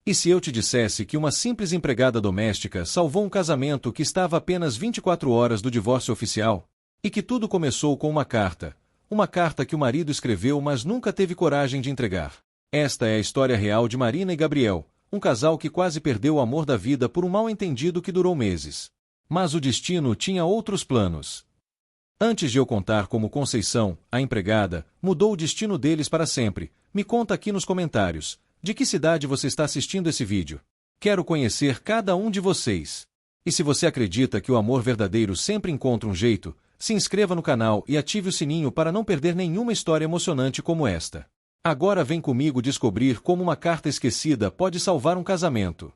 E se eu te dissesse que uma simples empregada doméstica salvou um casamento que estava a apenas 24 horas do divórcio oficial? E que tudo começou com uma carta que o marido escreveu mas nunca teve coragem de entregar. Esta é a história real de Marina e Gabriel, um casal que quase perdeu o amor da vida por um mal-entendido que durou meses. Mas o destino tinha outros planos. Antes de eu contar como Conceição, a empregada, mudou o destino deles para sempre, me conta aqui nos comentários, de que cidade você está assistindo esse vídeo. Quero conhecer cada um de vocês. E se você acredita que o amor verdadeiro sempre encontra um jeito, se inscreva no canal e ative o sininho para não perder nenhuma história emocionante como esta. Agora vem comigo descobrir como uma carta esquecida pode salvar um casamento.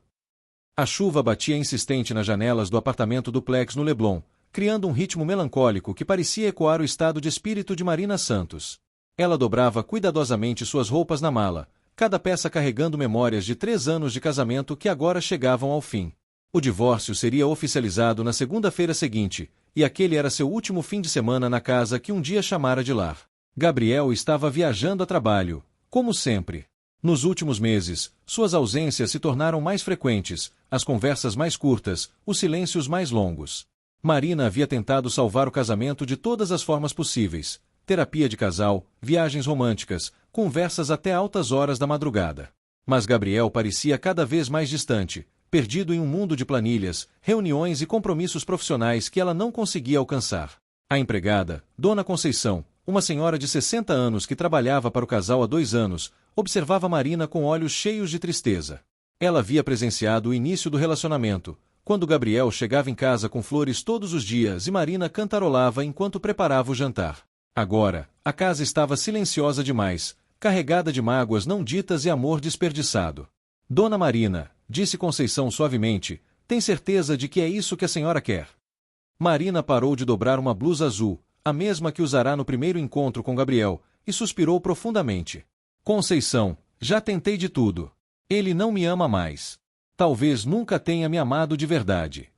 A chuva batia insistente nas janelas do apartamento duplex no Leblon, criando um ritmo melancólico que parecia ecoar o estado de espírito de Marina Santos. Ela dobrava cuidadosamente suas roupas na mala, cada peça carregando memórias de 3 anos de casamento que agora chegavam ao fim. O divórcio seria oficializado na segunda-feira seguinte, e aquele era seu último fim de semana na casa que um dia chamara de lar. Gabriel estava viajando a trabalho, como sempre. Nos últimos meses, suas ausências se tornaram mais frequentes, as conversas mais curtas, os silêncios mais longos. Marina havia tentado salvar o casamento de todas as formas possíveis: terapia de casal, viagens românticas, conversas até altas horas da madrugada. Mas Gabriel parecia cada vez mais distante, perdido em um mundo de planilhas, reuniões e compromissos profissionais que ela não conseguia alcançar. A empregada, Dona Conceição, uma senhora de 60 anos que trabalhava para o casal há 2 anos, observava Marina com olhos cheios de tristeza. Ela havia presenciado o início do relacionamento, quando Gabriel chegava em casa com flores todos os dias e Marina cantarolava enquanto preparava o jantar. Agora, a casa estava silenciosa demais, carregada de mágoas não ditas e amor desperdiçado. Dona Marina, disse Conceição suavemente, tem certeza de que é isso que a senhora quer? Marina parou de dobrar uma blusa azul, a mesma que usará no primeiro encontro com Gabriel, e suspirou profundamente. Conceição, já tentei de tudo. Ele não me ama mais. Talvez nunca tenha me amado de verdade.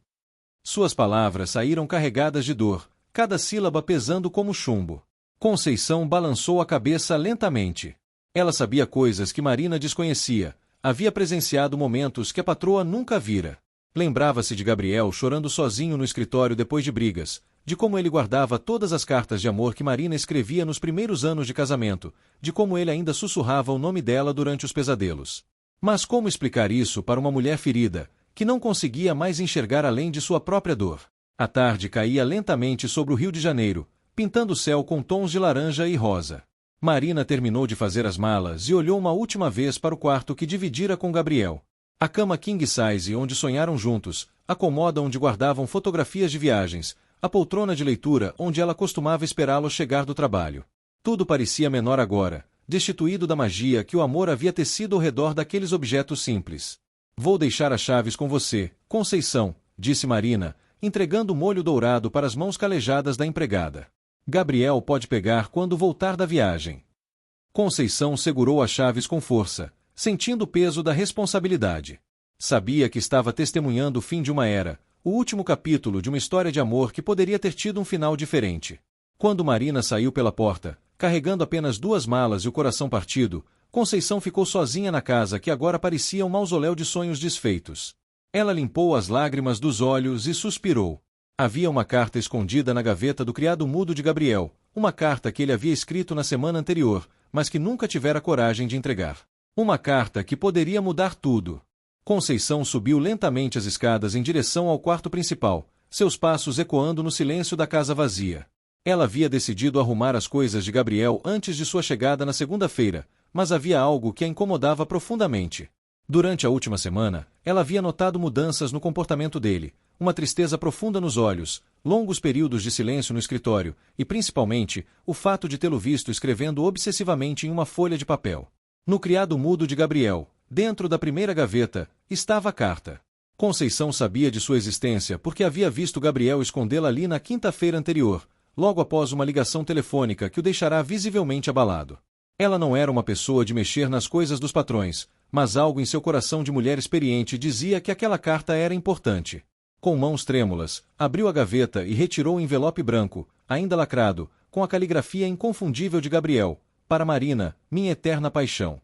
Suas palavras saíram carregadas de dor, cada sílaba pesando como chumbo. Conceição balançou a cabeça lentamente. Ela sabia coisas que Marina desconhecia, havia presenciado momentos que a patroa nunca vira. Lembrava-se de Gabriel chorando sozinho no escritório depois de brigas, de como ele guardava todas as cartas de amor que Marina escrevia nos primeiros anos de casamento, de como ele ainda sussurrava o nome dela durante os pesadelos. Mas como explicar isso para uma mulher ferida, que não conseguia mais enxergar além de sua própria dor? A tarde caía lentamente sobre o Rio de Janeiro, pintando o céu com tons de laranja e rosa. Marina terminou de fazer as malas e olhou uma última vez para o quarto que dividira com Gabriel. A cama king size onde sonharam juntos, a cômoda onde guardavam fotografias de viagens, a poltrona de leitura onde ela costumava esperá-lo chegar do trabalho. Tudo parecia menor agora, destituído da magia que o amor havia tecido ao redor daqueles objetos simples. Vou deixar as chaves com você, Conceição, disse Marina, entregando o molho dourado para as mãos calejadas da empregada. Gabriel pode pegar quando voltar da viagem. Conceição segurou as chaves com força, sentindo o peso da responsabilidade. Sabia que estava testemunhando o fim de uma era, o último capítulo de uma história de amor que poderia ter tido um final diferente. Quando Marina saiu pela porta, carregando apenas 2 malas e o coração partido, Conceição ficou sozinha na casa que agora parecia um mausoléu de sonhos desfeitos. Ela limpou as lágrimas dos olhos e suspirou. Havia uma carta escondida na gaveta do criado mudo de Gabriel, uma carta que ele havia escrito na semana anterior, mas que nunca tivera coragem de entregar. Uma carta que poderia mudar tudo. Conceição subiu lentamente as escadas em direção ao quarto principal, seus passos ecoando no silêncio da casa vazia. Ela havia decidido arrumar as coisas de Gabriel antes de sua chegada na segunda-feira, mas havia algo que a incomodava profundamente. Durante a última semana, ela havia notado mudanças no comportamento dele, uma tristeza profunda nos olhos, longos períodos de silêncio no escritório e, principalmente, o fato de tê-lo visto escrevendo obsessivamente em uma folha de papel. No criado mudo de Gabriel, dentro da primeira gaveta, estava a carta. Conceição sabia de sua existência porque havia visto Gabriel escondê-la ali na quinta-feira anterior, logo após uma ligação telefônica que o deixará visivelmente abalado. Ela não era uma pessoa de mexer nas coisas dos patrões, mas algo em seu coração de mulher experiente dizia que aquela carta era importante. Com mãos trêmulas, abriu a gaveta e retirou o envelope branco, ainda lacrado, com a caligrafia inconfundível de Gabriel, para Marina, minha eterna paixão.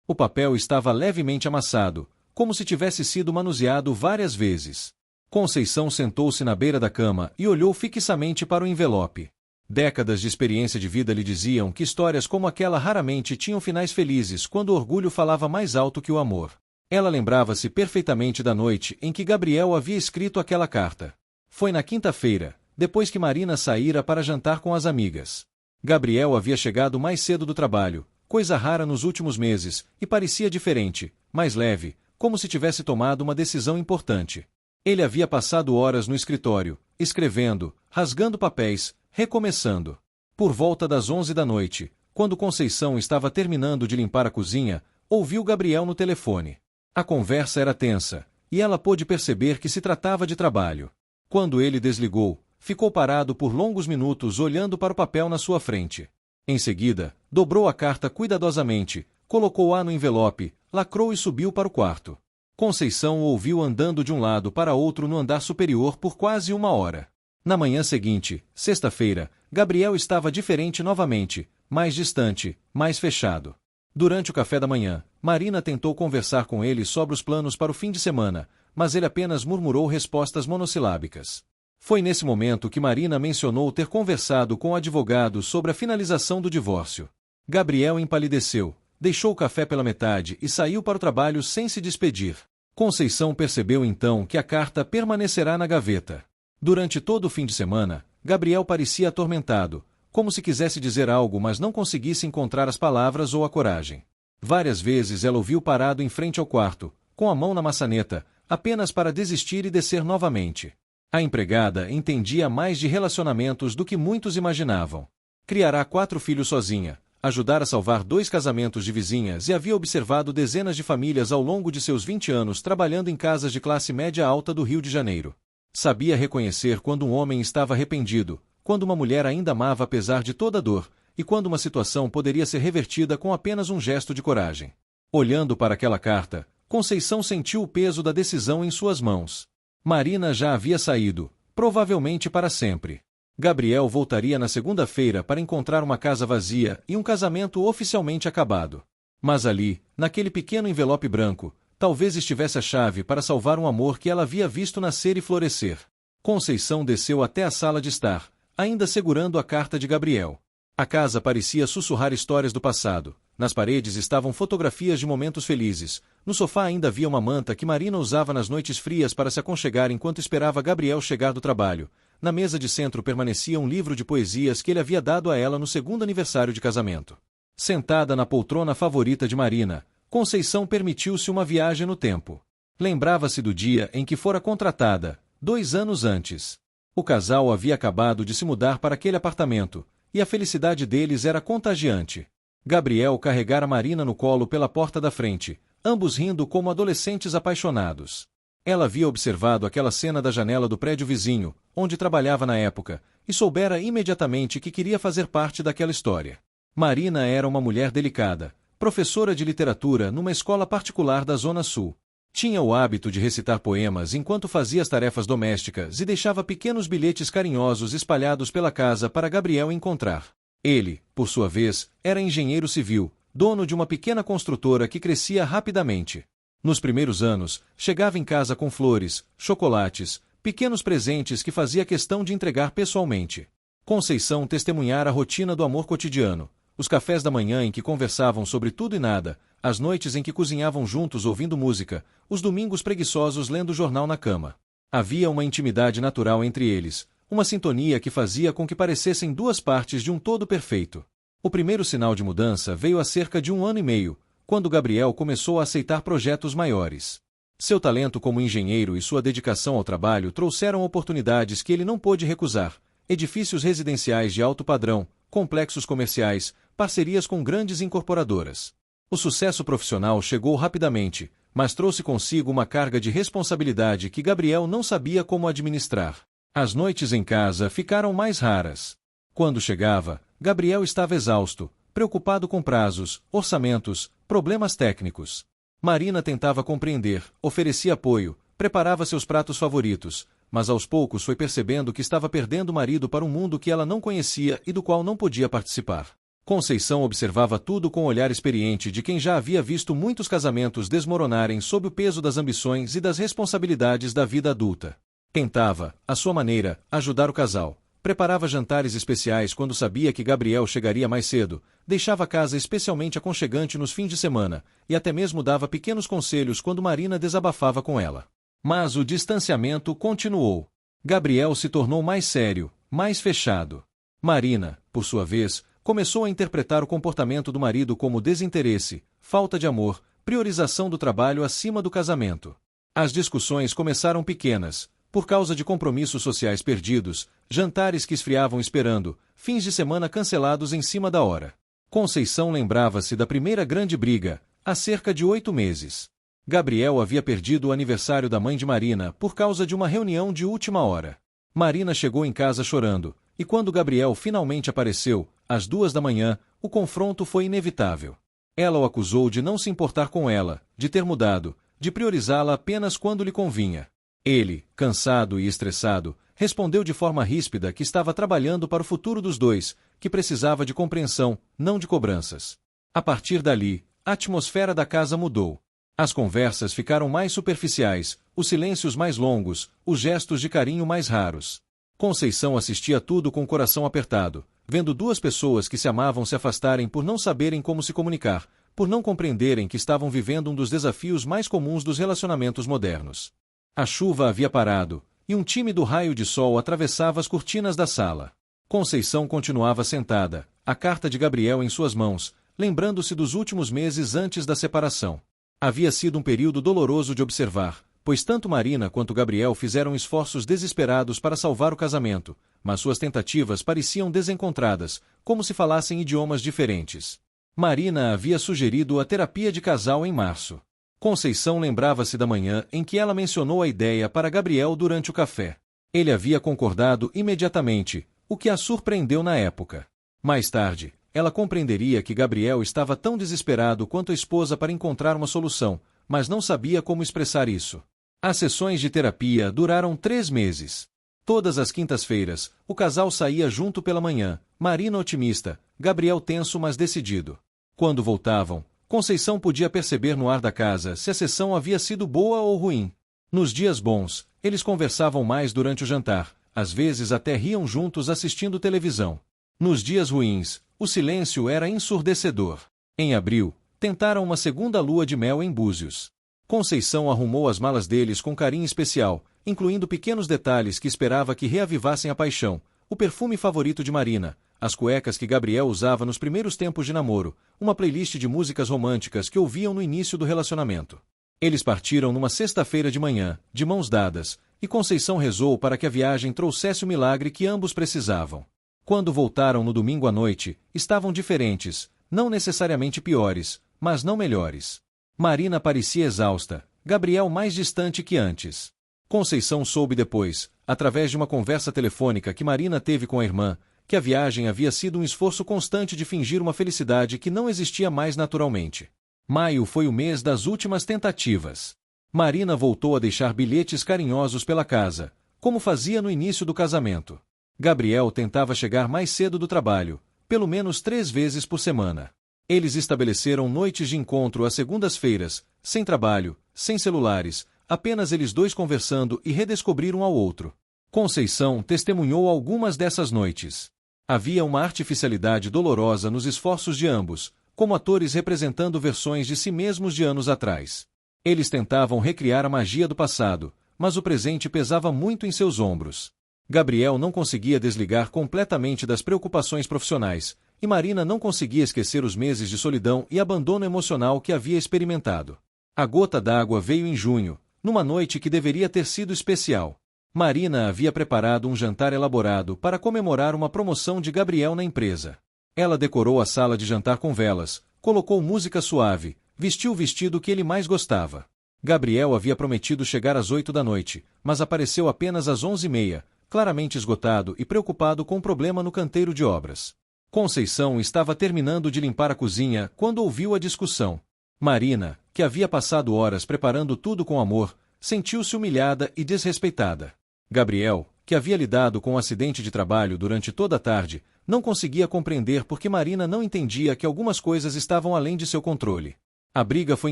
O papel estava levemente amassado, como se tivesse sido manuseado várias vezes. Conceição sentou-se na beira da cama e olhou fixamente para o envelope. Décadas de experiência de vida lhe diziam que histórias como aquela raramente tinham finais felizes quando o orgulho falava mais alto que o amor. Ela lembrava-se perfeitamente da noite em que Gabriel havia escrito aquela carta. Foi na quinta-feira, depois que Marina saíra para jantar com as amigas. Gabriel havia chegado mais cedo do trabalho, coisa rara nos últimos meses, e parecia diferente, mais leve, como se tivesse tomado uma decisão importante. Ele havia passado horas no escritório, escrevendo, rasgando papéis, recomeçando. Por volta das 11 da noite, quando Conceição estava terminando de limpar a cozinha, ouviu Gabriel no telefone. A conversa era tensa, e ela pôde perceber que se tratava de trabalho. Quando ele desligou, ficou parado por longos minutos olhando para o papel na sua frente. Em seguida, dobrou a carta cuidadosamente, colocou-a no envelope, lacrou e subiu para o quarto. Conceição o ouviu andando de um lado para outro no andar superior por quase uma hora. Na manhã seguinte, sexta-feira, Gabriel estava diferente novamente, mais distante, mais fechado. Durante o café da manhã, Marina tentou conversar com ele sobre os planos para o fim de semana, mas ele apenas murmurou respostas monossilábicas. Foi nesse momento que Marina mencionou ter conversado com o advogado sobre a finalização do divórcio. Gabriel empalideceu, deixou o café pela metade e saiu para o trabalho sem se despedir. Conceição percebeu então que a carta permanecerá na gaveta. Durante todo o fim de semana, Gabriel parecia atormentado, como se quisesse dizer algo mas não conseguisse encontrar as palavras ou a coragem. Várias vezes ela o viu parado em frente ao quarto, com a mão na maçaneta, apenas para desistir e descer novamente. A empregada entendia mais de relacionamentos do que muitos imaginavam. Criará 4 filhos sozinha, ajudara a salvar 2 casamentos de vizinhas e havia observado dezenas de famílias ao longo de seus 20 anos trabalhando em casas de classe média alta do Rio de Janeiro. Sabia reconhecer quando um homem estava arrependido, quando uma mulher ainda amava apesar de toda a dor, e quando uma situação poderia ser revertida com apenas um gesto de coragem. Olhando para aquela carta, Conceição sentiu o peso da decisão em suas mãos. Marina já havia saído, provavelmente para sempre. Gabriel voltaria na segunda-feira para encontrar uma casa vazia e um casamento oficialmente acabado. Mas ali, naquele pequeno envelope branco, talvez estivesse a chave para salvar um amor que ela havia visto nascer e florescer. Conceição desceu até a sala de estar, ainda segurando a carta de Gabriel. A casa parecia sussurrar histórias do passado. Nas paredes estavam fotografias de momentos felizes. No sofá ainda havia uma manta que Marina usava nas noites frias para se aconchegar enquanto esperava Gabriel chegar do trabalho. Na mesa de centro permanecia um livro de poesias que ele havia dado a ela no segundo aniversário de casamento. Sentada na poltrona favorita de Marina, Conceição permitiu-se uma viagem no tempo. Lembrava-se do dia em que fora contratada, 2 anos antes. O casal havia acabado de se mudar para aquele apartamento, e a felicidade deles era contagiante. Gabriel carregara Marina no colo pela porta da frente, ambos rindo como adolescentes apaixonados. Ela havia observado aquela cena da janela do prédio vizinho, onde trabalhava na época, e soubera imediatamente que queria fazer parte daquela história. Marina era uma mulher delicada, professora de literatura numa escola particular da Zona Sul. Tinha o hábito de recitar poemas enquanto fazia as tarefas domésticas e deixava pequenos bilhetes carinhosos espalhados pela casa para Gabriel encontrar. Ele, por sua vez, era engenheiro civil, dono de uma pequena construtora que crescia rapidamente. Nos primeiros anos, chegava em casa com flores, chocolates, pequenos presentes que fazia questão de entregar pessoalmente. Conceição testemunhara a rotina do amor cotidiano, os cafés da manhã em que conversavam sobre tudo e nada, as noites em que cozinhavam juntos ouvindo música, os domingos preguiçosos lendo jornal na cama. Havia uma intimidade natural entre eles, uma sintonia que fazia com que parecessem 2 partes de um todo perfeito. O primeiro sinal de mudança veio há cerca de 1 ano e meio, quando Gabriel começou a aceitar projetos maiores. Seu talento como engenheiro e sua dedicação ao trabalho trouxeram oportunidades que ele não pôde recusar: edifícios residenciais de alto padrão, complexos comerciais, parcerias com grandes incorporadoras. O sucesso profissional chegou rapidamente, mas trouxe consigo uma carga de responsabilidade que Gabriel não sabia como administrar. As noites em casa ficaram mais raras. Quando chegava, Gabriel estava exausto, preocupado com prazos, orçamentos, problemas técnicos. Marina tentava compreender, oferecia apoio, preparava seus pratos favoritos, mas aos poucos foi percebendo que estava perdendo o marido para um mundo que ela não conhecia e do qual não podia participar. Conceição observava tudo com o olhar experiente de quem já havia visto muitos casamentos desmoronarem sob o peso das ambições e das responsabilidades da vida adulta. Tentava, à sua maneira, ajudar o casal. Preparava jantares especiais quando sabia que Gabriel chegaria mais cedo, deixava a casa especialmente aconchegante nos fins de semana, e até mesmo dava pequenos conselhos quando Marina desabafava com ela. Mas o distanciamento continuou. Gabriel se tornou mais sério, mais fechado. Marina, por sua vez, começou a interpretar o comportamento do marido como desinteresse, falta de amor, priorização do trabalho acima do casamento. As discussões começaram pequenas, por causa de compromissos sociais perdidos, jantares que esfriavam esperando, fins de semana cancelados em cima da hora. Conceição lembrava-se da primeira grande briga, há cerca de 8 meses. Gabriel havia perdido o aniversário da mãe de Marina por causa de uma reunião de última hora. Marina chegou em casa chorando, e quando Gabriel finalmente apareceu, às 2 da manhã, o confronto foi inevitável. Ela o acusou de não se importar com ela, de ter mudado, de priorizá-la apenas quando lhe convinha. Ele, cansado e estressado, respondeu de forma ríspida que estava trabalhando para o futuro dos dois, que precisava de compreensão, não de cobranças. A partir dali, a atmosfera da casa mudou. As conversas ficaram mais superficiais, os silêncios mais longos, os gestos de carinho mais raros. Conceição assistia tudo com o coração apertado, vendo duas pessoas que se amavam se afastarem por não saberem como se comunicar, por não compreenderem que estavam vivendo um dos desafios mais comuns dos relacionamentos modernos. A chuva havia parado, e um tímido raio de sol atravessava as cortinas da sala. Conceição continuava sentada, a carta de Gabriel em suas mãos, lembrando-se dos últimos meses antes da separação. Havia sido um período doloroso de observar, pois tanto Marina quanto Gabriel fizeram esforços desesperados para salvar o casamento, mas suas tentativas pareciam desencontradas, como se falassem idiomas diferentes. Marina havia sugerido a terapia de casal em março. Conceição lembrava-se da manhã em que ela mencionou a ideia para Gabriel durante o café. Ele havia concordado imediatamente, o que a surpreendeu na época. Mais tarde, ela compreenderia que Gabriel estava tão desesperado quanto a esposa para encontrar uma solução, mas não sabia como expressar isso. As sessões de terapia duraram 3 meses. Todas as quintas-feiras, o casal saía junto pela manhã, Marina otimista, Gabriel tenso mas decidido. Quando voltavam, Conceição podia perceber no ar da casa se a sessão havia sido boa ou ruim. Nos dias bons, eles conversavam mais durante o jantar, às vezes até riam juntos assistindo televisão. Nos dias ruins, o silêncio era ensurdecedor. Em abril, tentaram uma segunda lua de mel em Búzios. Conceição arrumou as malas deles com carinho especial, incluindo pequenos detalhes que esperava que reavivassem a paixão, o perfume favorito de Marina, as cuecas que Gabriel usava nos primeiros tempos de namoro, uma playlist de músicas românticas que ouviam no início do relacionamento. Eles partiram numa sexta-feira de manhã, de mãos dadas, e Conceição rezou para que a viagem trouxesse o milagre que ambos precisavam. Quando voltaram no domingo à noite, estavam diferentes, não necessariamente piores, mas não melhores. Marina parecia exausta, Gabriel mais distante que antes. Conceição soube depois, através de uma conversa telefônica que Marina teve com a irmã, que a viagem havia sido um esforço constante de fingir uma felicidade que não existia mais naturalmente. Maio foi o mês das últimas tentativas. Marina voltou a deixar bilhetes carinhosos pela casa, como fazia no início do casamento. Gabriel tentava chegar mais cedo do trabalho, pelo menos 3 vezes por semana. Eles estabeleceram noites de encontro às segundas-feiras, sem trabalho, sem celulares, apenas eles dois conversando e redescobriram um ao outro. Conceição testemunhou algumas dessas noites. Havia uma artificialidade dolorosa nos esforços de ambos, como atores representando versões de si mesmos de anos atrás. Eles tentavam recriar a magia do passado, mas o presente pesava muito em seus ombros. Gabriel não conseguia desligar completamente das preocupações profissionais, e Marina não conseguia esquecer os meses de solidão e abandono emocional que havia experimentado. A gota d'água veio em junho, numa noite que deveria ter sido especial. Marina havia preparado um jantar elaborado para comemorar uma promoção de Gabriel na empresa. Ela decorou a sala de jantar com velas, colocou música suave, vestiu o vestido que ele mais gostava. Gabriel havia prometido chegar às 8 da noite, mas apareceu apenas às 11h30, claramente esgotado e preocupado com um problema no canteiro de obras. Conceição estava terminando de limpar a cozinha quando ouviu a discussão. Marina, que havia passado horas preparando tudo com amor, sentiu-se humilhada e desrespeitada. Gabriel, que havia lidado com um acidente de trabalho durante toda a tarde, não conseguia compreender por que Marina não entendia que algumas coisas estavam além de seu controle. A briga foi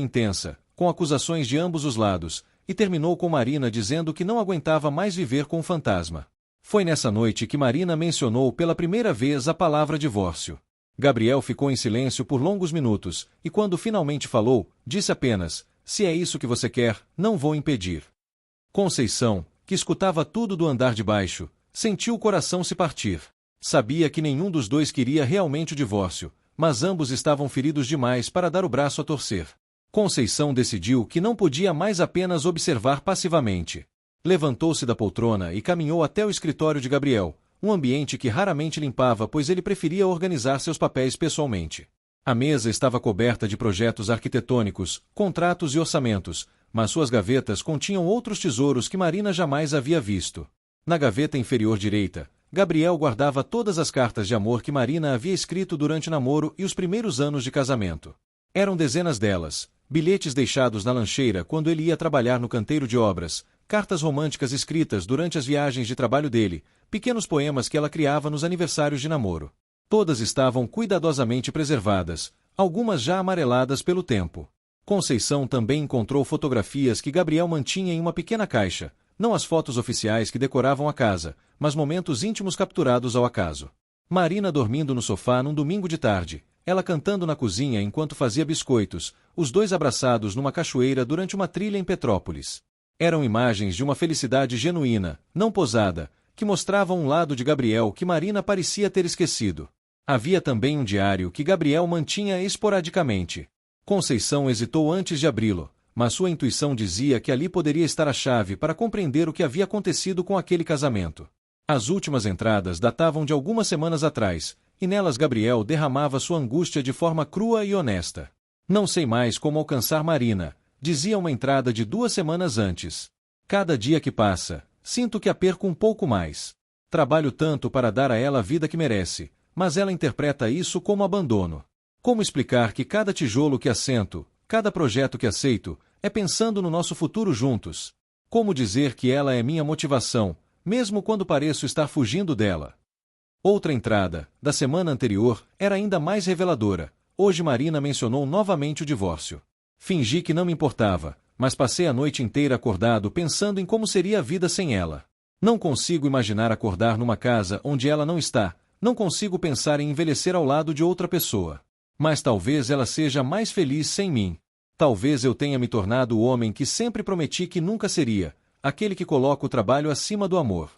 intensa, com acusações de ambos os lados, e terminou com Marina dizendo que não aguentava mais viver com o fantasma. Foi nessa noite que Marina mencionou pela primeira vez a palavra divórcio. Gabriel ficou em silêncio por longos minutos, e quando finalmente falou, disse apenas: "Se é isso que você quer, não vou impedir." Conceição, que escutava tudo do andar de baixo, sentiu o coração se partir. Sabia que nenhum dos dois queria realmente o divórcio, mas ambos estavam feridos demais para dar o braço a torcer. Conceição decidiu que não podia mais apenas observar passivamente. Levantou-se da poltrona e caminhou até o escritório de Gabriel, um ambiente que raramente limpava pois ele preferia organizar seus papéis pessoalmente. A mesa estava coberta de projetos arquitetônicos, contratos e orçamentos, mas suas gavetas continham outros tesouros que Marina jamais havia visto. Na gaveta inferior direita, Gabriel guardava todas as cartas de amor que Marina havia escrito durante o namoro e os primeiros anos de casamento. Eram dezenas delas, bilhetes deixados na lancheira quando ele ia trabalhar no canteiro de obras, cartas românticas escritas durante as viagens de trabalho dele, pequenos poemas que ela criava nos aniversários de namoro. Todas estavam cuidadosamente preservadas, algumas já amareladas pelo tempo. Conceição também encontrou fotografias que Gabriel mantinha em uma pequena caixa, não as fotos oficiais que decoravam a casa, mas momentos íntimos capturados ao acaso. Marina dormindo no sofá num domingo de tarde, ela cantando na cozinha enquanto fazia biscoitos, os dois abraçados numa cachoeira durante uma trilha em Petrópolis. Eram imagens de uma felicidade genuína, não posada, que mostravam um lado de Gabriel que Marina parecia ter esquecido. Havia também um diário que Gabriel mantinha esporadicamente. Conceição hesitou antes de abri-lo, mas sua intuição dizia que ali poderia estar a chave para compreender o que havia acontecido com aquele casamento. As últimas entradas datavam de algumas semanas atrás, e nelas Gabriel derramava sua angústia de forma crua e honesta. "Não sei mais como alcançar Marina", dizia uma entrada de 2 semanas antes. "Cada dia que passa, sinto que a perco um pouco mais. Trabalho tanto para dar a ela a vida que merece, mas ela interpreta isso como abandono. Como explicar que cada tijolo que assento, cada projeto que aceito, é pensando no nosso futuro juntos? Como dizer que ela é minha motivação, mesmo quando pareço estar fugindo dela?" Outra entrada, da semana anterior, era ainda mais reveladora. Hoje Marina mencionou novamente o divórcio. "Fingi que não me importava, mas passei a noite inteira acordado pensando em como seria a vida sem ela. Não consigo imaginar acordar numa casa onde ela não está, não consigo pensar em envelhecer ao lado de outra pessoa. Mas talvez ela seja mais feliz sem mim. Talvez eu tenha me tornado o homem que sempre prometi que nunca seria, aquele que coloca o trabalho acima do amor."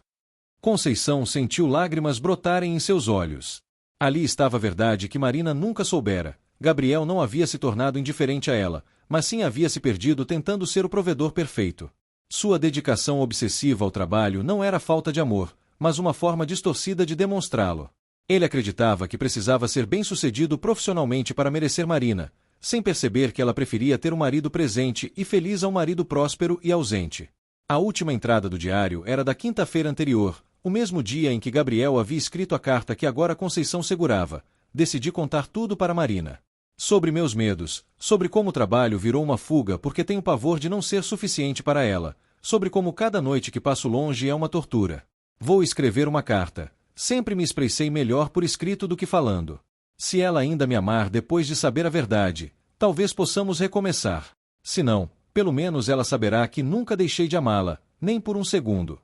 Conceição sentiu lágrimas brotarem em seus olhos. Ali estava a verdade que Marina nunca soubera. Gabriel não havia se tornado indiferente a ela, mas sim havia se perdido tentando ser o provedor perfeito. Sua dedicação obsessiva ao trabalho não era falta de amor, mas uma forma distorcida de demonstrá-lo. Ele acreditava que precisava ser bem-sucedido profissionalmente para merecer Marina, sem perceber que ela preferia ter um marido presente e feliz a um marido próspero e ausente. A última entrada do diário era da quinta-feira anterior, o mesmo dia em que Gabriel havia escrito a carta que agora Conceição segurava. "Decidi contar tudo para Marina. Sobre meus medos, sobre como o trabalho virou uma fuga porque tenho pavor de não ser suficiente para ela, sobre como cada noite que passo longe é uma tortura. Vou escrever uma carta. Sempre me expressei melhor por escrito do que falando. Se ela ainda me amar depois de saber a verdade, talvez possamos recomeçar. Se não, pelo menos ela saberá que nunca deixei de amá-la, nem por um segundo."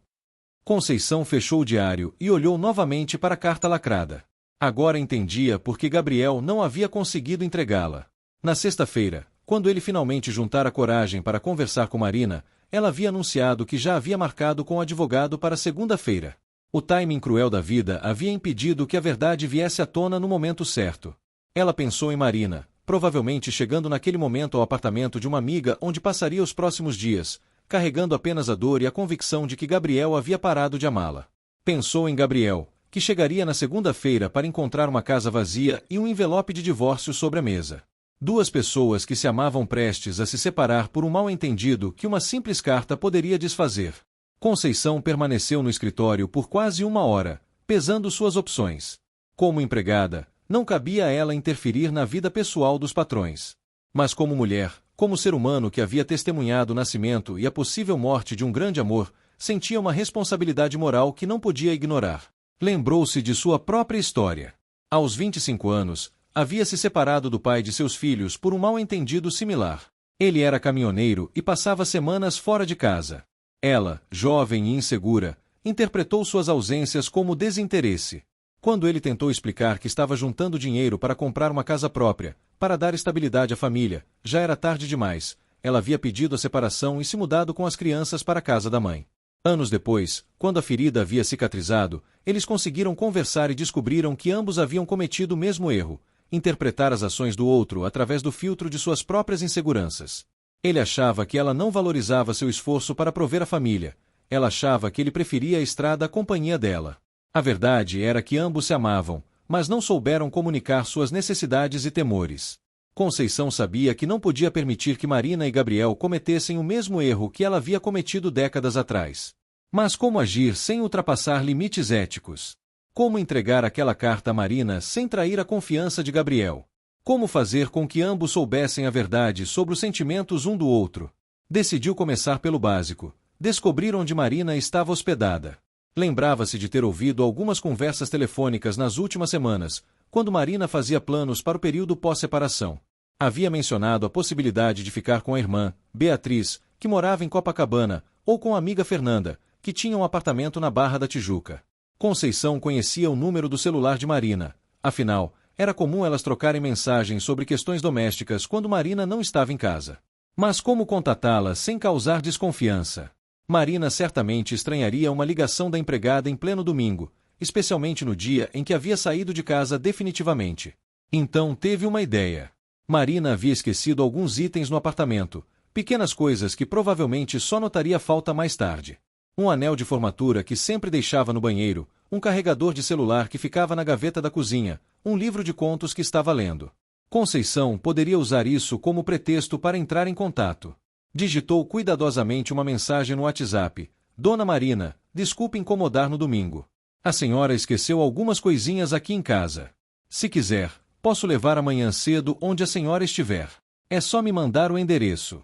Conceição fechou o diário e olhou novamente para a carta lacrada. Agora entendia por que Gabriel não havia conseguido entregá-la. Na sexta-feira, quando ele finalmente juntara coragem para conversar com Marina, ela havia anunciado que já havia marcado com o advogado para segunda-feira. O timing cruel da vida havia impedido que a verdade viesse à tona no momento certo. Ela pensou em Marina, provavelmente chegando naquele momento ao apartamento de uma amiga onde passaria os próximos dias, carregando apenas a dor e a convicção de que Gabriel havia parado de amá-la. Pensou em Gabriel, que chegaria na segunda-feira para encontrar uma casa vazia e um envelope de divórcio sobre a mesa. 2 pessoas que se amavam prestes a se separar por um mal-entendido que uma simples carta poderia desfazer. Conceição permaneceu no escritório por quase 1 hora, pesando suas opções. Como empregada, não cabia a ela interferir na vida pessoal dos patrões. Mas como mulher, como ser humano que havia testemunhado o nascimento e a possível morte de um grande amor, sentia uma responsabilidade moral que não podia ignorar. Lembrou-se de sua própria história. Aos 25 anos, havia se separado do pai de seus filhos por um mal-entendido similar. Ele era caminhoneiro e passava semanas fora de casa. Ela, jovem e insegura, interpretou suas ausências como desinteresse. Quando ele tentou explicar que estava juntando dinheiro para comprar uma casa própria, para dar estabilidade à família, já era tarde demais. Ela havia pedido a separação e se mudado com as crianças para a casa da mãe. Anos depois, quando a ferida havia cicatrizado, eles conseguiram conversar e descobriram que ambos haviam cometido o mesmo erro: interpretar as ações do outro através do filtro de suas próprias inseguranças. Ele achava que ela não valorizava seu esforço para prover a família. Ela achava que ele preferia a estrada à companhia dela. A verdade era que ambos se amavam, mas não souberam comunicar suas necessidades e temores. Conceição sabia que não podia permitir que Marina e Gabriel cometessem o mesmo erro que ela havia cometido décadas atrás. Mas como agir sem ultrapassar limites éticos? Como entregar aquela carta a Marina sem trair a confiança de Gabriel? Como fazer com que ambos soubessem a verdade sobre os sentimentos um do outro? Decidiu começar pelo básico: descobrir onde Marina estava hospedada. Lembrava-se de ter ouvido algumas conversas telefônicas nas últimas semanas, quando Marina fazia planos para o período pós-separação. Havia mencionado a possibilidade de ficar com a irmã, Beatriz, que morava em Copacabana, ou com a amiga Fernanda, que tinha um apartamento na Barra da Tijuca. Conceição conhecia o número do celular de Marina. Afinal, era comum elas trocarem mensagens sobre questões domésticas quando Marina não estava em casa. Mas como contatá-la sem causar desconfiança? Marina certamente estranharia uma ligação da empregada em pleno domingo, especialmente no dia em que havia saído de casa definitivamente. Então teve uma ideia. Marina havia esquecido alguns itens no apartamento, pequenas coisas que provavelmente só notaria falta mais tarde. Um anel de formatura que sempre deixava no banheiro, um carregador de celular que ficava na gaveta da cozinha, um livro de contos que estava lendo. Conceição poderia usar isso como pretexto para entrar em contato. Digitou cuidadosamente uma mensagem no WhatsApp: Dona Marina, desculpe incomodar no domingo. A senhora esqueceu algumas coisinhas aqui em casa. Se quiser, posso levar amanhã cedo onde a senhora estiver. É só me mandar o endereço.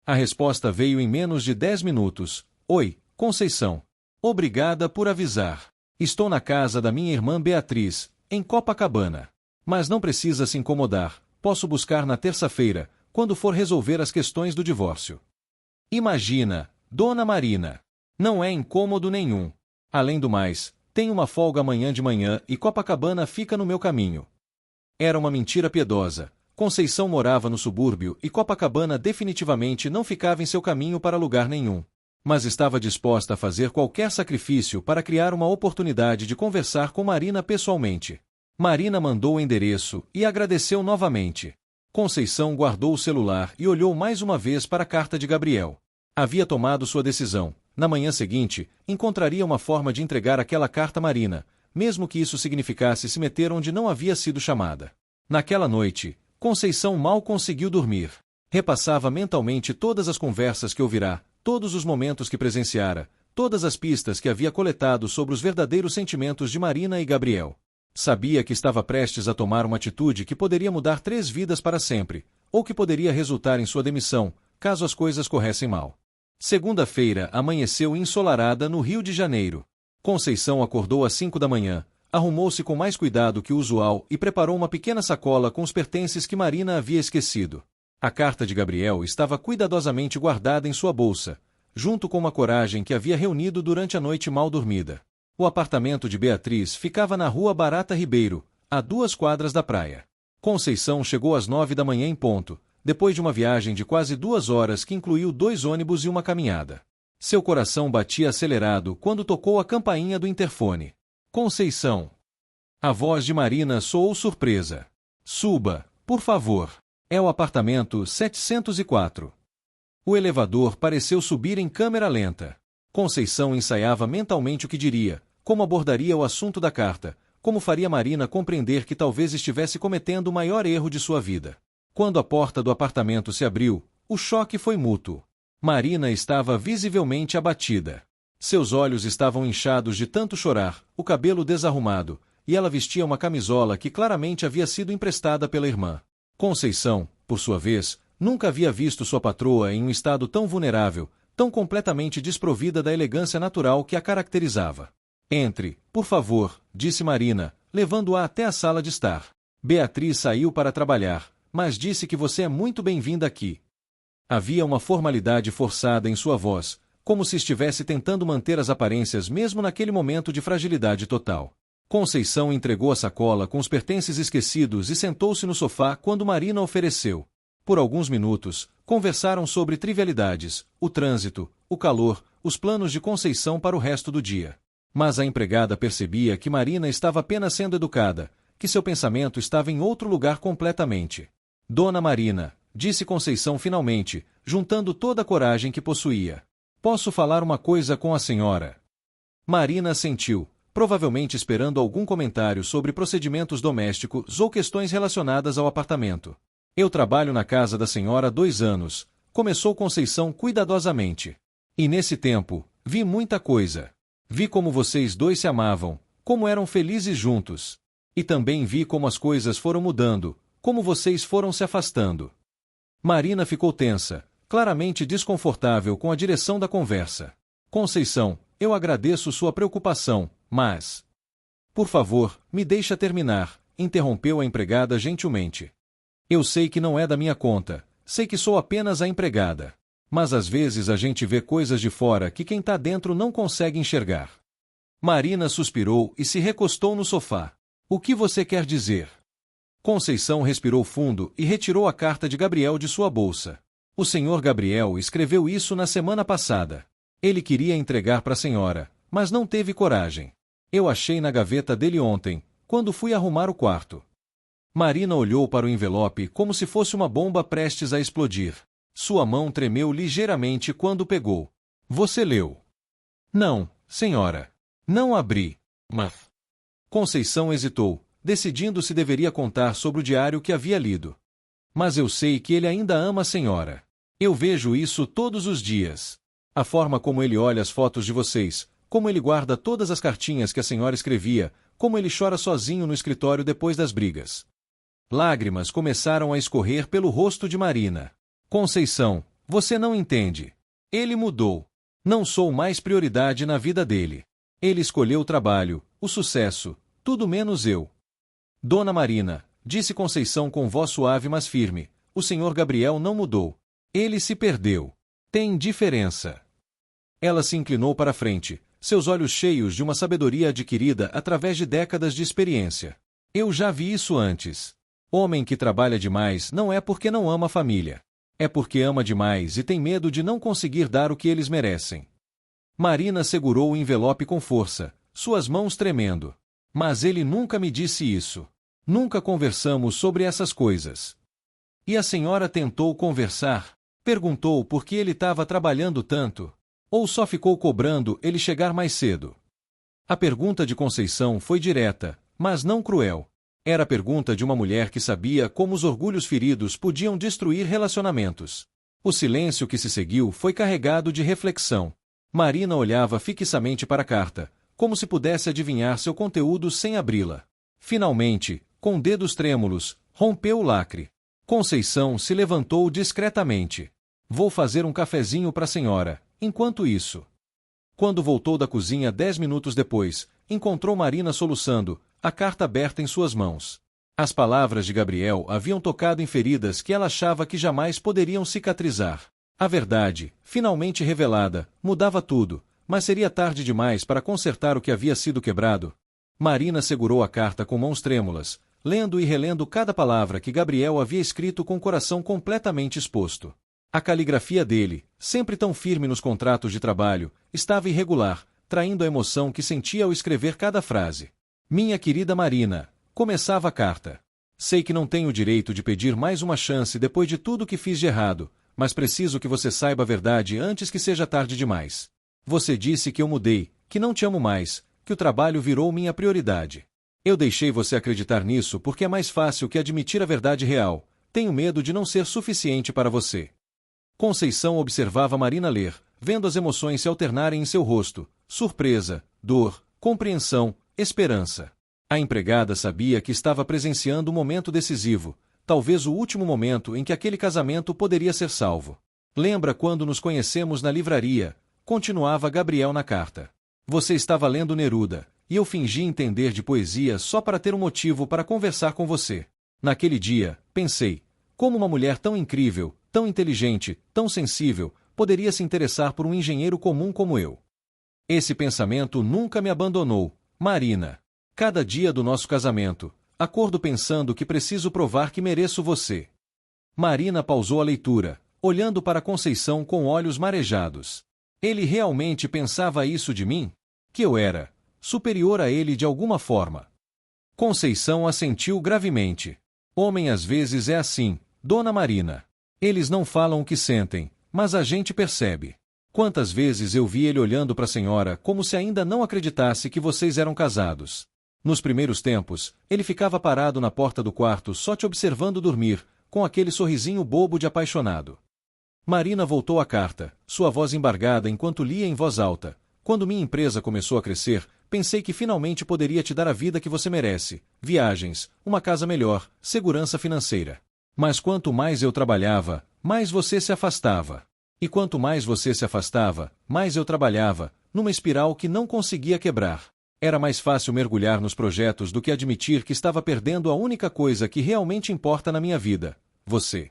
A resposta veio em menos de 10 minutos. Oi, Conceição. Obrigada por avisar. Estou na casa da minha irmã Beatriz, em Copacabana. Mas não precisa se incomodar, posso buscar na terça-feira, quando for resolver as questões do divórcio. Imagina, Dona Marina. Não é incômodo nenhum. Além do mais, tenho uma folga amanhã de manhã e Copacabana fica no meu caminho. Era uma mentira piedosa. Conceição morava no subúrbio e Copacabana definitivamente não ficava em seu caminho para lugar nenhum. Mas estava disposta a fazer qualquer sacrifício para criar uma oportunidade de conversar com Marina pessoalmente. Marina mandou o endereço e agradeceu novamente. Conceição guardou o celular e olhou mais uma vez para a carta de Gabriel. Havia tomado sua decisão. Na manhã seguinte, encontraria uma forma de entregar aquela carta a Marina, mesmo que isso significasse se meter onde não havia sido chamada. Naquela noite, Conceição mal conseguiu dormir. Repassava mentalmente todas as conversas que ouvirá, todos os momentos que presenciara, todas as pistas que havia coletado sobre os verdadeiros sentimentos de Marina e Gabriel. Sabia que estava prestes a tomar uma atitude que poderia mudar 3 vidas para sempre, ou que poderia resultar em sua demissão, caso as coisas corressem mal. Segunda-feira amanheceu ensolarada no Rio de Janeiro. Conceição acordou às 5 da manhã, arrumou-se com mais cuidado que o usual e preparou uma pequena sacola com os pertences que Marina havia esquecido. A carta de Gabriel estava cuidadosamente guardada em sua bolsa, junto com uma coragem que havia reunido durante a noite mal dormida. O apartamento de Beatriz ficava na rua Barata Ribeiro, a 2 quadras da praia. Conceição chegou às 9 da manhã em ponto, depois de uma viagem de quase 2 horas que incluiu 2 ônibus e uma caminhada. Seu coração batia acelerado quando tocou a campainha do interfone. Conceição. A voz de Marina soou surpresa. Suba, por favor. É o apartamento 704. O elevador pareceu subir em câmera lenta. Conceição ensaiava mentalmente o que diria, como abordaria o assunto da carta, como faria Marina compreender que talvez estivesse cometendo o maior erro de sua vida. Quando a porta do apartamento se abriu, o choque foi mútuo. Marina estava visivelmente abatida. Seus olhos estavam inchados de tanto chorar, o cabelo desarrumado, e ela vestia uma camisola que claramente havia sido emprestada pela irmã. Conceição, por sua vez, nunca havia visto sua patroa em um estado tão vulnerável, tão completamente desprovida da elegância natural que a caracterizava. Entre, por favor, disse Marina, levando-a até a sala de estar. Beatriz saiu para trabalhar, mas disse que você é muito bem-vinda aqui. Havia uma formalidade forçada em sua voz, como se estivesse tentando manter as aparências mesmo naquele momento de fragilidade total. Conceição entregou a sacola com os pertences esquecidos e sentou-se no sofá quando Marina ofereceu. Por alguns minutos, conversaram sobre trivialidades, o trânsito, o calor, os planos de Conceição para o resto do dia. Mas a empregada percebia que Marina estava apenas sendo educada, que seu pensamento estava em outro lugar completamente. Dona Marina, disse Conceição finalmente, juntando toda a coragem que possuía. Posso falar uma coisa com a senhora? Marina assentiu, provavelmente esperando algum comentário sobre procedimentos domésticos ou questões relacionadas ao apartamento. Eu trabalho na casa da senhora há 2 anos, começou Conceição cuidadosamente. E nesse tempo, vi muita coisa. Vi como vocês dois se amavam, como eram felizes juntos. E também vi como as coisas foram mudando, como vocês foram se afastando. Marina ficou tensa, claramente desconfortável com a direção da conversa. Conceição, eu agradeço sua preocupação, mas... Por favor, me deixa terminar, interrompeu a empregada gentilmente. Eu sei que não é da minha conta, sei que sou apenas a empregada. Mas às vezes a gente vê coisas de fora que quem tá dentro não consegue enxergar. Marina suspirou e se recostou no sofá. O que você quer dizer? Conceição respirou fundo e retirou a carta de Gabriel de sua bolsa. O senhor Gabriel escreveu isso na semana passada. Ele queria entregar para a senhora, mas não teve coragem. Eu achei na gaveta dele ontem, quando fui arrumar o quarto. Marina olhou para o envelope como se fosse uma bomba prestes a explodir. Sua mão tremeu ligeiramente quando pegou. Você leu? Não, senhora. Não abri. Mas... Conceição hesitou, decidindo se deveria contar sobre o diário que havia lido. Mas eu sei que ele ainda ama a senhora. Eu vejo isso todos os dias. A forma como ele olha as fotos de vocês, como ele guarda todas as cartinhas que a senhora escrevia, como ele chora sozinho no escritório depois das brigas. Lágrimas começaram a escorrer pelo rosto de Marina. Conceição, você não entende. Ele mudou. Não sou mais prioridade na vida dele. Ele escolheu o trabalho, o sucesso, tudo menos eu. Dona Marina, disse Conceição com voz suave mas firme, o senhor Gabriel não mudou. Ele se perdeu. Tem diferença. Ela se inclinou para a frente, seus olhos cheios de uma sabedoria adquirida através de décadas de experiência. Eu já vi isso antes. Homem que trabalha demais não é porque não ama a família. É porque ama demais e tem medo de não conseguir dar o que eles merecem. Marina segurou o envelope com força, suas mãos tremendo. Mas ele nunca me disse isso. Nunca conversamos sobre essas coisas. E a senhora tentou conversar? Perguntou por que ele estava trabalhando tanto? Ou só ficou cobrando ele chegar mais cedo? A pergunta de Conceição foi direta, mas não cruel. Era a pergunta de uma mulher que sabia como os orgulhos feridos podiam destruir relacionamentos. O silêncio que se seguiu foi carregado de reflexão. Marina olhava fixamente para a carta, como se pudesse adivinhar seu conteúdo sem abri-la. Finalmente, com dedos trêmulos, rompeu o lacre. Conceição se levantou discretamente. Vou fazer um cafezinho para a senhora, enquanto isso. Quando voltou da cozinha 10 minutos depois, encontrou Marina soluçando, a carta aberta em suas mãos. As palavras de Gabriel haviam tocado em feridas que ela achava que jamais poderiam cicatrizar. A verdade, finalmente revelada, mudava tudo, mas seria tarde demais para consertar o que havia sido quebrado. Marina segurou a carta com mãos trêmulas, lendo e relendo cada palavra que Gabriel havia escrito com o coração completamente exposto. A caligrafia dele, sempre tão firme nos contratos de trabalho, estava irregular, traindo a emoção que sentia ao escrever cada frase. Minha querida Marina, começava a carta. Sei que não tenho o direito de pedir mais uma chance depois de tudo que fiz de errado, mas preciso que você saiba a verdade antes que seja tarde demais. Você disse que eu mudei, que não te amo mais, que o trabalho virou minha prioridade. Eu deixei você acreditar nisso porque é mais fácil que admitir a verdade real. Tenho medo de não ser suficiente para você. Conceição observava Marina ler, vendo as emoções se alternarem em seu rosto, surpresa, dor, compreensão, esperança. A empregada sabia que estava presenciando um momento decisivo, talvez o último momento em que aquele casamento poderia ser salvo. Lembra quando nos conhecemos na livraria? Continuava Gabriel na carta. Você estava lendo Neruda, e eu fingi entender de poesia só para ter um motivo para conversar com você. Naquele dia, pensei, como uma mulher tão incrível, tão inteligente, tão sensível, poderia se interessar por um engenheiro comum como eu? Esse pensamento nunca me abandonou, Marina. Cada dia do nosso casamento, acordo pensando que preciso provar que mereço você. Marina pausou a leitura, olhando para Conceição com olhos marejados. Ele realmente pensava isso de mim? Que eu era superior a ele de alguma forma? Conceição assentiu gravemente. Homem às vezes é assim, Dona Marina. Eles não falam o que sentem, mas a gente percebe. Quantas vezes eu vi ele olhando para a senhora como se ainda não acreditasse que vocês eram casados. Nos primeiros tempos, ele ficava parado na porta do quarto só te observando dormir, com aquele sorrisinho bobo de apaixonado. Marina voltou à carta, sua voz embargada enquanto lia em voz alta. Quando minha empresa começou a crescer, pensei que finalmente poderia te dar a vida que você merece, viagens, uma casa melhor, segurança financeira. Mas quanto mais eu trabalhava, mais você se afastava. E quanto mais você se afastava, mais eu trabalhava, numa espiral que não conseguia quebrar. Era mais fácil mergulhar nos projetos do que admitir que estava perdendo a única coisa que realmente importa na minha vida, você.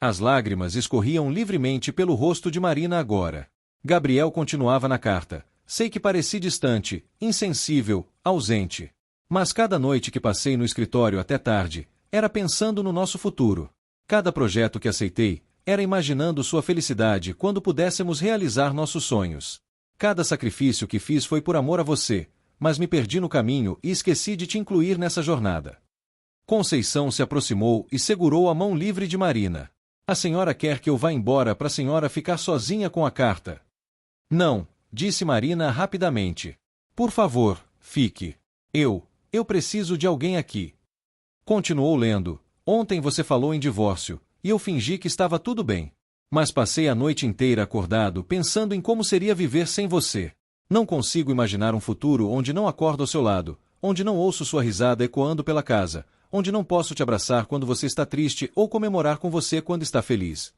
As lágrimas escorriam livremente pelo rosto de Marina agora. Gabriel continuava na carta. Sei que pareci distante, insensível, ausente. Mas cada noite que passei no escritório até tarde, era pensando no nosso futuro. Cada projeto que aceitei, era imaginando sua felicidade quando pudéssemos realizar nossos sonhos. Cada sacrifício que fiz foi por amor a você, mas me perdi no caminho e esqueci de te incluir nessa jornada. Conceição se aproximou e segurou a mão livre de Marina. A senhora quer que eu vá embora para a senhora ficar sozinha com a carta? Não, disse Marina rapidamente. Por favor, fique. Eu preciso de alguém aqui. Continuou lendo. Ontem você falou em divórcio, e eu fingi que estava tudo bem. Mas passei a noite inteira acordado pensando em como seria viver sem você. Não consigo imaginar um futuro onde não acordo ao seu lado, onde não ouço sua risada ecoando pela casa, onde não posso te abraçar quando você está triste ou comemorar com você quando está feliz.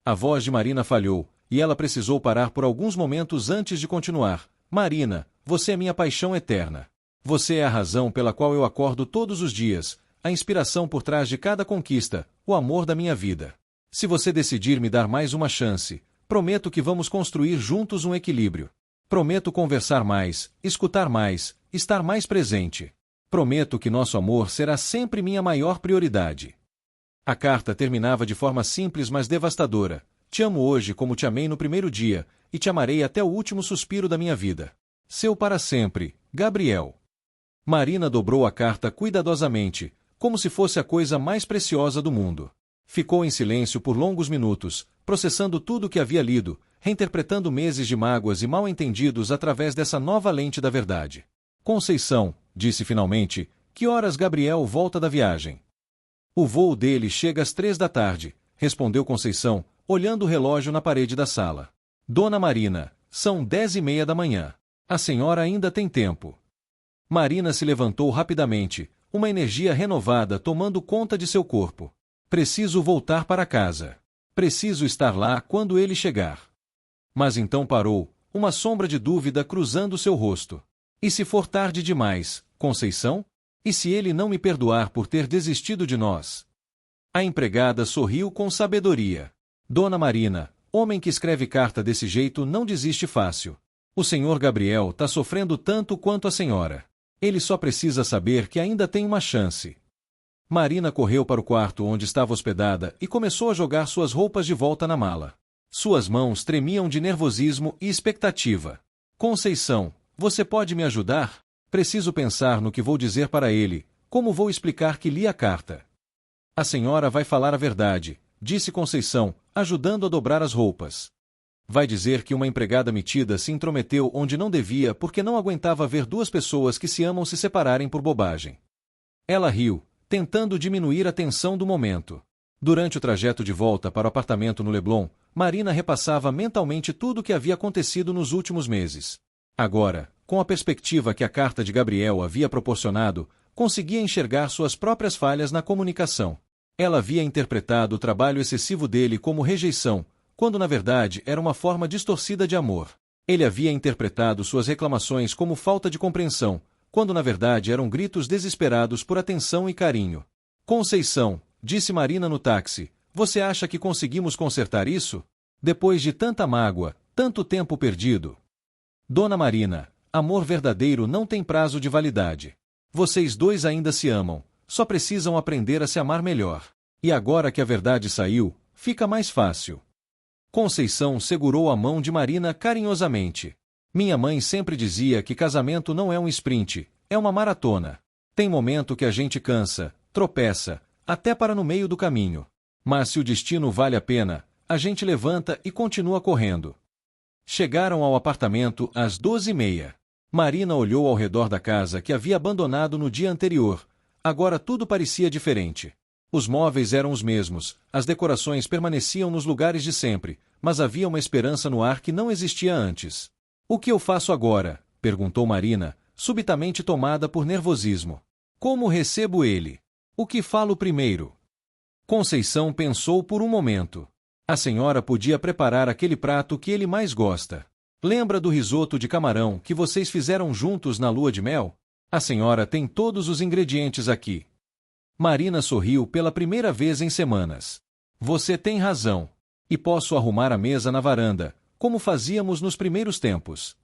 A voz de Marina falhou, e ela precisou parar por alguns momentos antes de continuar. Marina, você é minha paixão eterna. Você é a razão pela qual eu acordo todos os dias, a inspiração por trás de cada conquista, o amor da minha vida. Se você decidir me dar mais uma chance, prometo que vamos construir juntos um equilíbrio. Prometo conversar mais, escutar mais, estar mais presente. Prometo que nosso amor será sempre minha maior prioridade. A carta terminava de forma simples mas devastadora. Te amo hoje como te amei no primeiro dia, e te amarei até o último suspiro da minha vida. Seu para sempre, Gabriel. Marina dobrou a carta cuidadosamente, como se fosse a coisa mais preciosa do mundo. Ficou em silêncio por longos minutos, processando tudo o que havia lido, reinterpretando meses de mágoas e mal-entendidos através dessa nova lente da verdade. Conceição, disse finalmente, que horas Gabriel volta da viagem? O voo dele chega às 3 da tarde, respondeu Conceição, olhando o relógio na parede da sala. Dona Marina, são 10:30 da manhã. A senhora ainda tem tempo. Marina se levantou rapidamente, uma energia renovada tomando conta de seu corpo. Preciso voltar para casa. Preciso estar lá quando ele chegar. Mas então parou, uma sombra de dúvida cruzando seu rosto. E se for tarde demais, Conceição? E se ele não me perdoar por ter desistido de nós? A empregada sorriu com sabedoria. Dona Marina, homem que escreve carta desse jeito não desiste fácil. O senhor Gabriel está sofrendo tanto quanto a senhora. Ele só precisa saber que ainda tem uma chance. Marina correu para o quarto onde estava hospedada e começou a jogar suas roupas de volta na mala. Suas mãos tremiam de nervosismo e expectativa. Conceição, você pode me ajudar? Preciso pensar no que vou dizer para ele, como vou explicar que li a carta. A senhora vai falar a verdade, disse Conceição, ajudando a dobrar as roupas. Vai dizer que uma empregada metida se intrometeu onde não devia porque não aguentava ver duas pessoas que se amam se separarem por bobagem. Ela riu, tentando diminuir a tensão do momento. Durante o trajeto de volta para o apartamento no Leblon, Marina repassava mentalmente tudo o que havia acontecido nos últimos meses. Agora, com a perspectiva que a carta de Gabriel havia proporcionado, conseguia enxergar suas próprias falhas na comunicação. Ela havia interpretado o trabalho excessivo dele como rejeição, quando na verdade era uma forma distorcida de amor. Ele havia interpretado suas reclamações como falta de compreensão, quando na verdade eram gritos desesperados por atenção e carinho. Conceição, disse Marina no táxi, você acha que conseguimos consertar isso? Depois de tanta mágoa, tanto tempo perdido. Dona Marina, amor verdadeiro não tem prazo de validade. Vocês dois ainda se amam, só precisam aprender a se amar melhor. E agora que a verdade saiu, fica mais fácil. Conceição segurou a mão de Marina carinhosamente. Minha mãe sempre dizia que casamento não é um sprint, é uma maratona. Tem momento que a gente cansa, tropeça, até para no meio do caminho. Mas se o destino vale a pena, a gente levanta e continua correndo. Chegaram ao apartamento às 12h30. Marina olhou ao redor da casa que havia abandonado no dia anterior. Agora tudo parecia diferente. Os móveis eram os mesmos, as decorações permaneciam nos lugares de sempre, mas havia uma esperança no ar que não existia antes. O que eu faço agora? Perguntou Marina, subitamente tomada por nervosismo. Como recebo ele? O que falo primeiro? Conceição pensou por um momento. A senhora podia preparar aquele prato que ele mais gosta. Lembra do risoto de camarão que vocês fizeram juntos na lua de mel? A senhora tem todos os ingredientes aqui. Marina sorriu pela primeira vez em semanas. Você tem razão. E posso arrumar a mesa na varanda, como fazíamos nos primeiros tempos.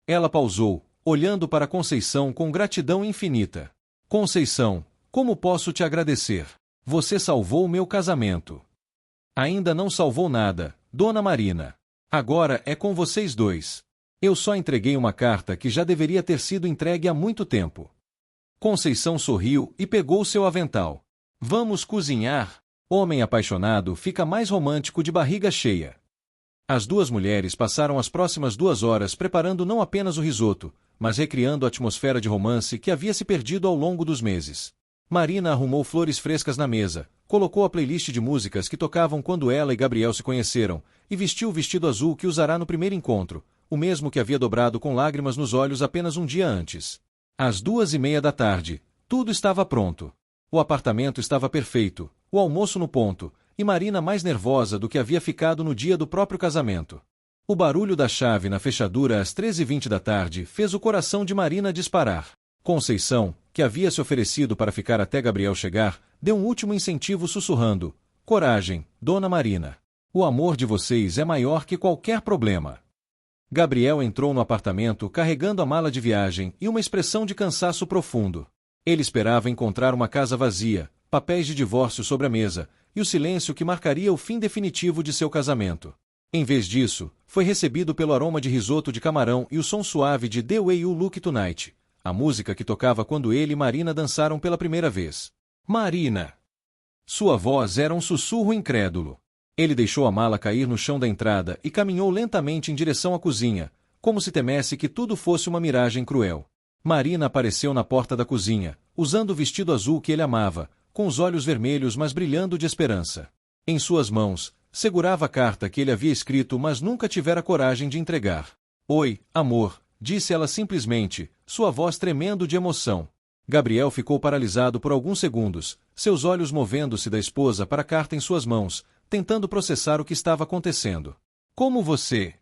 Ela pausou, olhando para Conceição com gratidão infinita. Conceição, como posso te agradecer? Você salvou meu casamento. Ainda não salvou nada, Dona Marina. Agora é com vocês dois. Eu só entreguei uma carta que já deveria ter sido entregue há muito tempo. Conceição sorriu e pegou seu avental. Vamos cozinhar? Homem apaixonado fica mais romântico de barriga cheia. As duas mulheres passaram as próximas 2 horas preparando não apenas o risoto, mas recriando a atmosfera de romance que havia se perdido ao longo dos meses. Marina arrumou flores frescas na mesa, colocou a playlist de músicas que tocavam quando ela e Gabriel se conheceram, e vestiu o vestido azul que usará no primeiro encontro, o mesmo que havia dobrado com lágrimas nos olhos apenas um dia antes. Às 2h30 da tarde, tudo estava pronto. O apartamento estava perfeito, o almoço no ponto, e Marina mais nervosa do que havia ficado no dia do próprio casamento. O barulho da chave na fechadura às 13h20 da tarde fez o coração de Marina disparar. Conceição, que havia se oferecido para ficar até Gabriel chegar, deu um último incentivo sussurrando: coragem, Dona Marina. O amor de vocês é maior que qualquer problema. Gabriel entrou no apartamento carregando a mala de viagem e uma expressão de cansaço profundo. Ele esperava encontrar uma casa vazia, papéis de divórcio sobre a mesa, e o silêncio que marcaria o fim definitivo de seu casamento. Em vez disso, foi recebido pelo aroma de risoto de camarão e o som suave de The Way You Look Tonight, a música que tocava quando ele e Marina dançaram pela primeira vez. Marina! Sua voz era um sussurro incrédulo. Ele deixou a mala cair no chão da entrada e caminhou lentamente em direção à cozinha, como se temesse que tudo fosse uma miragem cruel. Marina apareceu na porta da cozinha, usando o vestido azul que ele amava, com os olhos vermelhos mas brilhando de esperança. Em suas mãos, segurava a carta que ele havia escrito mas nunca tivera coragem de entregar. Oi, amor, disse ela simplesmente, sua voz tremendo de emoção. Gabriel ficou paralisado por alguns segundos, seus olhos movendo-se da esposa para a carta em suas mãos, tentando processar o que estava acontecendo. Como você?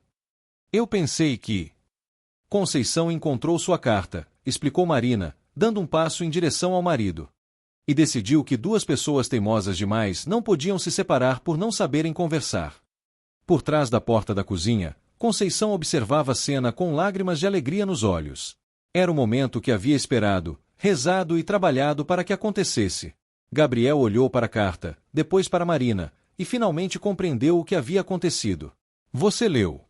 Eu pensei que... Conceição encontrou sua carta, explicou Marina, dando um passo em direção ao marido. E decidiu que 2 pessoas teimosas demais não podiam se separar por não saberem conversar. Por trás da porta da cozinha, Conceição observava a cena com lágrimas de alegria nos olhos. Era o momento que havia esperado, rezado e trabalhado para que acontecesse. Gabriel olhou para a carta, depois para Marina, e finalmente compreendeu o que havia acontecido. Você leu.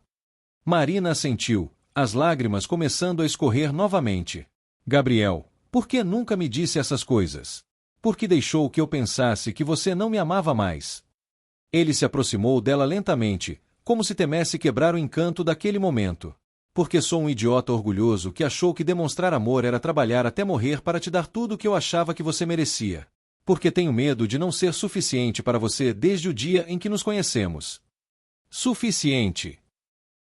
Marina assentiu, as lágrimas começando a escorrer novamente. Gabriel, por que nunca me disse essas coisas? Por que deixou que eu pensasse que você não me amava mais? Ele se aproximou dela lentamente, como se temesse quebrar o encanto daquele momento. Porque sou um idiota orgulhoso que achou que demonstrar amor era trabalhar até morrer para te dar tudo o que eu achava que você merecia. Porque tenho medo de não ser suficiente para você desde o dia em que nos conhecemos. Suficiente.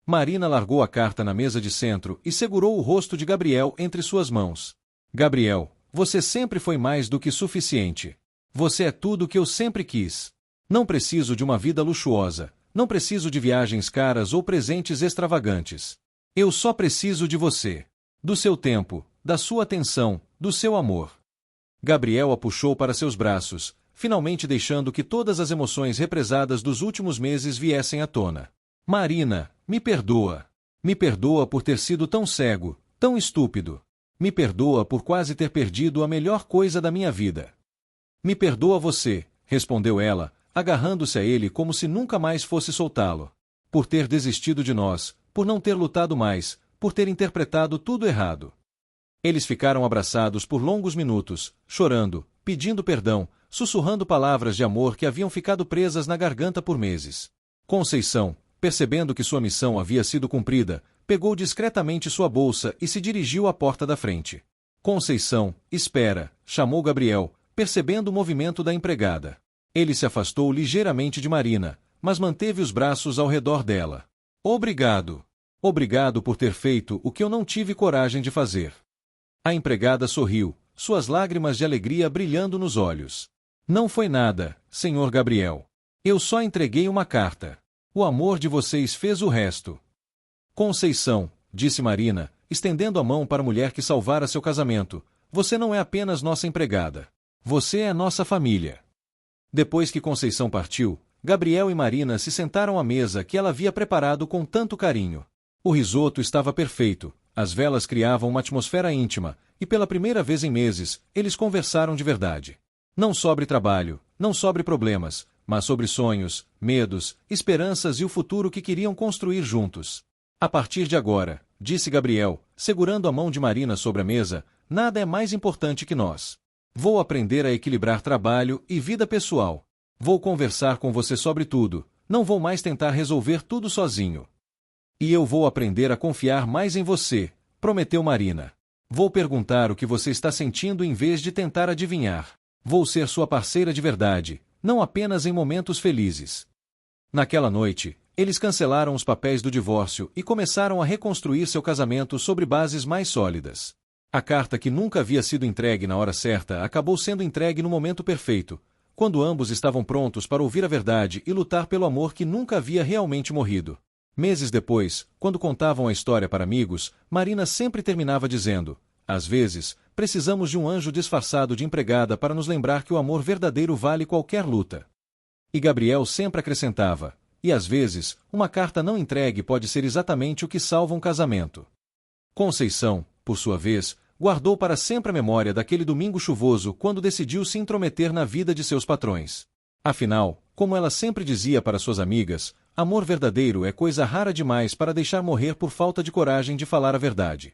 Marina largou a carta na mesa de centro e segurou o rosto de Gabriel entre suas mãos. Gabriel, você sempre foi mais do que suficiente. Você é tudo o que eu sempre quis. Não preciso de uma vida luxuosa, Não preciso de viagens caras ou presentes extravagantes. Eu só preciso de você. Do seu tempo, da sua atenção, do seu amor. Gabriel a puxou para seus braços, finalmente deixando que todas as emoções represadas dos últimos meses viessem à tona. Marina, me perdoa. Me perdoa por ter sido tão cego, tão estúpido. Me perdoa por quase ter perdido a melhor coisa da minha vida. Me perdoa você, respondeu ela, agarrando-se a ele como se nunca mais fosse soltá-lo. Por ter desistido de nós, por não ter lutado mais, por ter interpretado tudo errado. Eles ficaram abraçados por longos minutos, chorando, pedindo perdão, sussurrando palavras de amor que haviam ficado presas na garganta por meses. Conceição, percebendo que sua missão havia sido cumprida, pegou discretamente sua bolsa e se dirigiu à porta da frente. Conceição, espera, chamou Gabriel, percebendo o movimento da empregada. Ele se afastou ligeiramente de Marina, mas manteve os braços ao redor dela. Obrigado. Obrigado por ter feito o que eu não tive coragem de fazer. A empregada sorriu, suas lágrimas de alegria brilhando nos olhos. Não foi nada, senhor Gabriel. Eu só entreguei uma carta. O amor de vocês fez o resto. Conceição, disse Marina, estendendo a mão para a mulher que salvara seu casamento, você não é apenas nossa empregada. Você é nossa família. Depois que Conceição partiu, Gabriel e Marina se sentaram à mesa que ela havia preparado com tanto carinho. O risoto estava perfeito, as velas criavam uma atmosfera íntima, e pela primeira vez em meses, eles conversaram de verdade. Não sobre trabalho, não sobre problemas, mas sobre sonhos, medos, esperanças e o futuro que queriam construir juntos. A partir de agora, disse Gabriel, segurando a mão de Marina sobre a mesa, nada é mais importante que nós. Vou aprender a equilibrar trabalho e vida pessoal. Vou conversar com você sobre tudo, não vou mais tentar resolver tudo sozinho. E eu vou aprender a confiar mais em você, prometeu Marina. Vou perguntar o que você está sentindo em vez de tentar adivinhar. Vou ser sua parceira de verdade, não apenas em momentos felizes. Naquela noite, eles cancelaram os papéis do divórcio e começaram a reconstruir seu casamento sobre bases mais sólidas. A carta que nunca havia sido entregue na hora certa acabou sendo entregue no momento perfeito, quando ambos estavam prontos para ouvir a verdade e lutar pelo amor que nunca havia realmente morrido. Meses depois, quando contavam a história para amigos, Marina sempre terminava dizendo: às vezes, precisamos de um anjo disfarçado de empregada para nos lembrar que o amor verdadeiro vale qualquer luta. E Gabriel sempre acrescentava: e às vezes, uma carta não entregue pode ser exatamente o que salva um casamento. Conceição, por sua vez, guardou para sempre a memória daquele domingo chuvoso quando decidiu se intrometer na vida de seus patrões. Afinal, como ela sempre dizia para suas amigas, amor verdadeiro é coisa rara demais para deixar morrer por falta de coragem de falar a verdade.